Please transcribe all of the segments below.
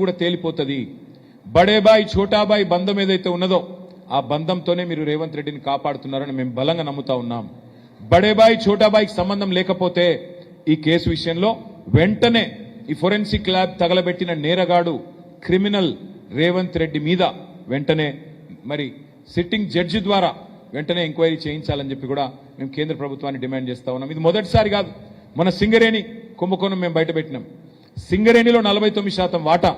కూడా తేలిపోతుంది. బడేబాయ్ ఛోటాబాయ్ బంధం ఏదైతే ఉన్నదో ఆ బంధంతోనే మీరు రేవంత్ రెడ్డిని కాపాడుతున్నారని మేము బలంగా నమ్ముతా ఉన్నాం. బడేబాయ్ ఛోటాబాయ్కి సంబంధం లేకపోతే ఈ కేసు విషయంలో వెంటనే ఈ ఫోరెన్సిక్ ల్యాబ్ తగలబెట్టిన నేరగాడు క్రిమినల్ రేవంత్ రెడ్డి మీద వెంటనే మరి సిట్టింగ్ జడ్జి ద్వారా వెంటనే ఎంక్వైరీ చేయించాలని చెప్పి కూడా మేము కేంద్ర ప్రభుత్వాన్ని డిమాండ్ చేస్తా ఉన్నాం. ఇది మొదటిసారి కాదు. మన సింగరేణి కుంభకోణం మేము బయటపెట్టినాం. సింగరేణిలో 49% వాటా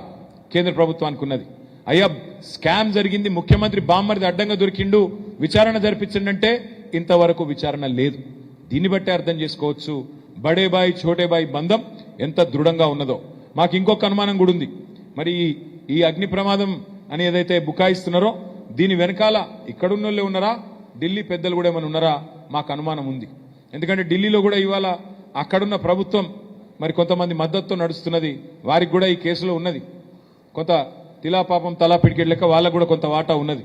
కేంద్ర ప్రభుత్వానికి ఉన్నది. అయ్యా స్కామ్ జరిగింది, ముఖ్యమంత్రి బామ్మరిది అడ్డంగా దొరికిండు, విచారణ జరిపించండి అంటే ఇంతవరకు విచారణ లేదు. దీన్ని బట్టే అర్థం చేసుకోవచ్చు బడేబాయ్ ఛోటేబాయ్ బంధం ఎంత దృఢంగా ఉన్నదో. మాకు ఇంకొక అనుమానం కూడా ఉంది. మరి ఈ అగ్ని ప్రమాదం అని ఏదైతే బుకాయిస్తున్నారో దీని వెనకాల ఇక్కడున్నోళ్ళే ఉన్నారా, ఢిల్లీ పెద్దలు కూడా ఏమైనా ఉన్నారా మాకు అనుమానం ఉంది. ఎందుకంటే ఢిల్లీలో కూడా ఇవాళ అక్కడున్న ప్రభుత్వం మరి కొంతమంది మద్దతుతో నడుస్తున్నది, వారికి కూడా ఈ కేసులో ఉన్నది. కొంత తిలాపాపం తలా పిడికెట్ లెక్క వాళ్ళకు కూడా కొంత వాటా ఉన్నది.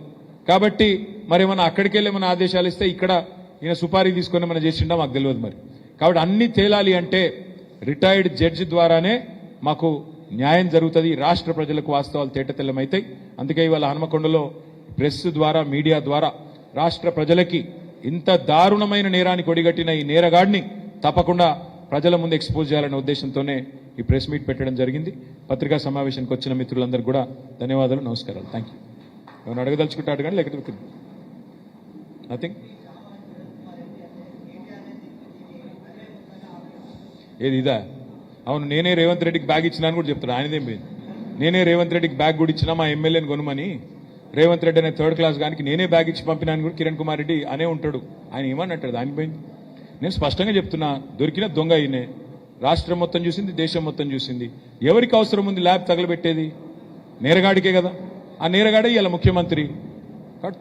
కాబట్టి మరి ఏమన్నా అక్కడికి వెళ్ళి ఏమైనా ఆదేశాలు ఇస్తే ఇక్కడ ఈయన సుపారీ తీసుకొని మనం చేసిండా మాకు తెలియదు. మరి కాబట్టి అన్ని తేలాలి అంటే రిటైర్డ్ జడ్జి ద్వారానే మాకు న్యాయం జరుగుతుంది. రాష్ట్ర ప్రజలకు వాస్తవాలు తేటతెల్లమవుతాయి. అందుకే ఇవాళ హనుమకొండలో ప్రెస్ ద్వారా మీడియా ద్వారా రాష్ట్ర ప్రజలకి ఇంత దారుణమైన నేరానికి ఒడిగట్టిన ఈ నేరగాడిని తప్పకుండా ప్రజల ముందు ఎక్స్పోజ్ చేయాలనే ఉద్దేశంతోనే ఈ ప్రెస్ మీట్ పెట్టడం జరిగింది. పత్రికా సమావేశానికి వచ్చిన మిత్రులందరూ కూడా ధన్యవాదాలు, నమస్కారాలు. Thank you. ఏమైనా అడగదలుచుకుంటాడు కానీ లేకపోతే నథింగ్. ఏది ఇదా? అవును, నేనే రేవంత్ రెడ్డికి బ్యాగ్ ఇచ్చినా అని కూడా చెప్తాడు. ఆయనదేం పోయింది. నేనే రేవంత్ రెడ్డికి బ్యాగ్ కూడా ఇచ్చినా మా ఎమ్మెల్యేని కొనుమని. రేవంత్ రెడ్డి అనే థర్డ్ క్లాస్ గానికి నేనే బ్యాగ్ ఇచ్చి పంపినాను కూడా కిరణ్ కుమార్ రెడ్డి అనే ఉంటాడు. ఆయన ఏమన్నట్టు ఆయన పోయింది. నేను స్పష్టంగా చెప్తున్నా, దొరికిన దొంగ ఈయనే. రాష్ట్రం మొత్తం చూసింది, దేశం మొత్తం చూసింది. ఎవరికి అవసరం ఉంది ల్యాబ్ తగలబెట్టేది? నేరగాడికే కదా. ఆ నేరగాడే ఇలా ముఖ్యమంత్రి. కాబట్టి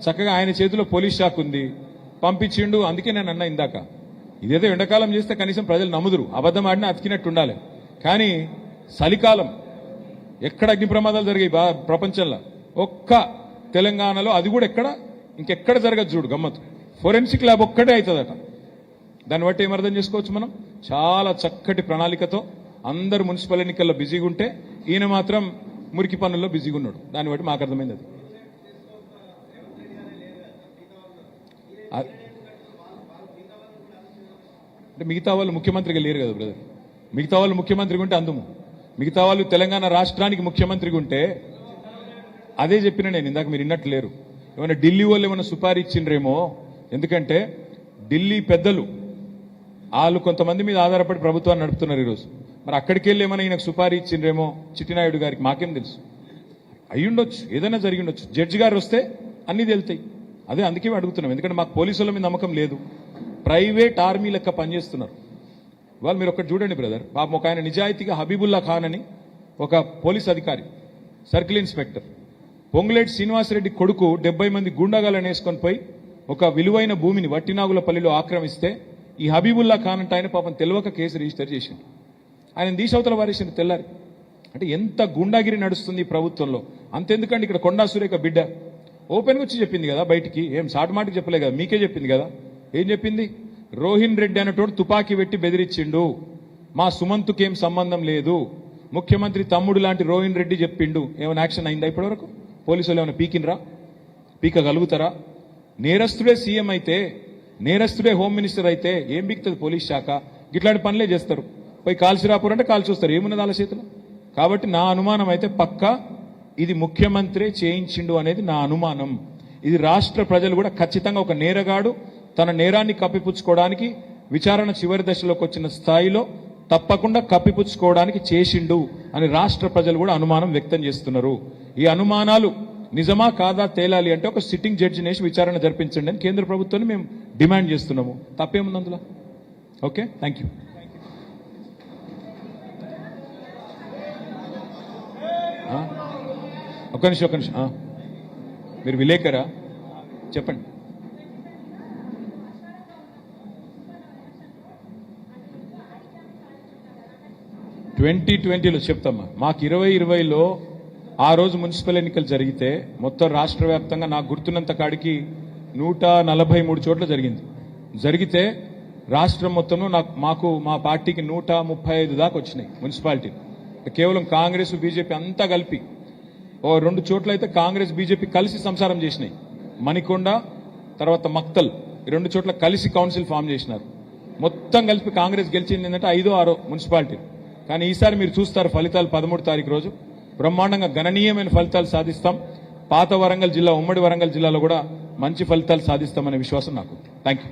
చక్కగా ఆయన చేతిలో పోలీస్ శాఖ ఉంది, పంపించిండు. అందుకే నేను అన్నా ఇందాక, ఇదేదో ఎండాకాలం చేస్తే కనీసం ప్రజలు నమ్ముదురు, అబద్ధం ఆడినా అతికినట్టు ఉండాలి. కానీ చలికాలం ఎక్కడ అగ్ని ప్రమాదాలు జరిగాయి ప్రపంచంలో? ఒక్క తెలంగాణలో, అది కూడా ఇంకెక్కడ జరగదు చూడు గమ్మత్తు. ఫోరెన్సిక్ ల్యాబ్ ఒక్కటే అవుతుందట. దాన్ని బట్టి ఏమర్థం చేసుకోవచ్చు మనం? చాలా చక్కటి ప్రణాళికతో అందరు మున్సిపల్ ఎన్నికల్లో బిజీగా ఉంటే ఈయన మాత్రం మురికి పనుల్లో బిజీగా ఉన్నాడు. దాన్ని బట్టి మాకు అర్థమైంది. అది అంటే మిగతా వాళ్ళు ముఖ్యమంత్రిగా లేరు కదా బ్రదర్. మిగతా వాళ్ళు ముఖ్యమంత్రిగా ఉంటే అందుము, మిగతా వాళ్ళు తెలంగాణ రాష్ట్రానికి ముఖ్యమంత్రిగా ఉంటే అదే చెప్పిన నేను ఇందాక, మీరు విన్నట్టు లేరు. ఏమైనా ఢిల్లీ వాళ్ళు ఏమైనా సుపారీ ఇచ్చిండ్రేమో. ఎందుకంటే ఢిల్లీ పెద్దలు వాళ్ళు కొంతమంది మీద ఆధారపడి ప్రభుత్వాన్ని నడుపుతున్నారు ఈరోజు. మరి అక్కడికి వెళ్ళి ఏమైనా ఈయనకు సుపారీ ఇచ్చిండ్రేమో చిట్టినాయుడు గారికి, మాకేం తెలుసు. అయ్యుండొచ్చు, ఏదైనా జరిగి ఉండొచ్చు. జడ్జి గారు వస్తే అన్ని తెలుతాయి. అదే అందుకే అడుగుతున్నాం. ఎందుకంటే మాకు పోలీసుల మీద నమ్మకం లేదు. ప్రైవేట్ ఆర్మీ లెక్క పనిచేస్తున్నారు వాళ్ళు. మీరు ఒకటి చూడండి బ్రదర్, పాపం ఒక ఆయన నిజాయితీగా హబీబుల్లా ఖాన్ అని ఒక పోలీస్ అధికారి, సర్కిల్ ఇన్స్పెక్టర్, పొంగులేటి శ్రీనివాసరెడ్డి కొడుకు 70 మంది గుండాగాలను వేసుకొని పోయి ఒక విలువైన భూమిని వట్టినాగులపల్లిలో ఆక్రమిస్తే ఈ హబీబుల్లా ఖాన్ అంటే ఆయన పాపం తెలియక కేసు రిజిస్టర్ చేసిండు. ఆయన దీశవతల వారేసిండు తెల్లారి. అంటే ఎంత గుండాగిరి నడుస్తుంది ఈ ప్రభుత్వంలో. అంతెందుకంటే ఇక్కడ కొండా సురేఖ బిడ్డ ఓపెన్గా వచ్చి చెప్పింది కదా బయటికి, ఏం సాటుమాటికి చెప్పలే కదా, మీకే చెప్పింది కదా. ఏం చెప్పింది? రోహిన్ రెడ్డి అనేటోడు తుపాకీ పెట్టి బెదిరించిండు, మా సుమంత్కేం సంబంధం లేదు, ముఖ్యమంత్రి తమ్ముడు లాంటి రోహిన్ రెడ్డి చెప్పిండు. ఏమైనా యాక్షన్ అయిందా ఇప్పటివరకు? పోలీసులు ఏమైనా పీకినరా? పీకగలుగుతారా? నేరస్తుడే సీఎం అయితే, నేరస్తుడే హోమ్ మినిస్టర్ అయితే ఏం పీకుతుంది పోలీస్ శాఖ? ఇట్లాంటి పనులే చేస్తారు. పోయి కాల్చిరాపురంటే కాల్చి వస్తారు. ఏమున్నది వాళ్ళ చేతిలో? కాబట్టి నా అనుమానం అయితే పక్కా ఇది ముఖ్యమంత్రి చేయించిండు అనేది నా అనుమానం. ఇది రాష్ట్ర ప్రజలు కూడా ఖచ్చితంగా ఒక నేరగాడు తన నేరాన్ని కప్పిపుచ్చుకోవడానికి విచారణ చివరి దశలోకి వచ్చిన స్థాయిలో తప్పకుండా కప్పిపుచ్చుకోవడానికి చేసిండు అని రాష్ట్ర ప్రజలు కూడా అనుమానం వ్యక్తం చేస్తున్నారు. ఈ అనుమానాలు నిజమా కాదా తేలాలి అంటే ఒక సిట్టింగ్ జడ్జిని వేసి విచారణ జరిపించండి అని కేంద్ర ప్రభుత్వాన్ని మేము డిమాండ్ చేస్తున్నాము. తప్పేముంది అందులో? Okay, thank you. ఒక్క నిమిషం. మీరు విలేకరా? చెప్పండి. ట్వంటీలో చెప్తామా. మాకు 2020లో ఆ రోజు మున్సిపల్ ఎన్నికలు జరిగితే మొత్తం రాష్ట్ర వ్యాప్తంగా నాకు గుర్తున్నంత కాడికి 143 చోట్ల జరిగితే రాష్ట్రం మొత్తంలో మా పార్టీకి 135 దాకా వచ్చినాయి మున్సిపాలిటీ. కేవలం కాంగ్రెస్ బీజేపీ అంతా కలిపి ఓ 2 చోట్ల అయితే కాంగ్రెస్ బీజేపీ కలిసి సంసారం చేసినాయి. మణికొండ తర్వాత మక్తల్ ఈ 2 చోట్ల కలిసి కౌన్సిల్ ఫామ్ చేసినారు. మొత్తం కలిపి కాంగ్రెస్ గెలిచింది ఏంటంటే 5ో 6ో మున్సిపాలిటీ. కానీ ఈసారి మీరు చూస్తారు ఫలితాలు 13 తారీఖు రోజు బ్రహ్మాండంగా గణనీయమైన ఫలితాలు సాధిస్తాం. పాత వరంగల్ జిల్లా, ఉమ్మడి వరంగల్ జిల్లాలో కూడా మంచి ఫలితాలు సాధిస్తామనే విశ్వాసం నాకు. Thank you.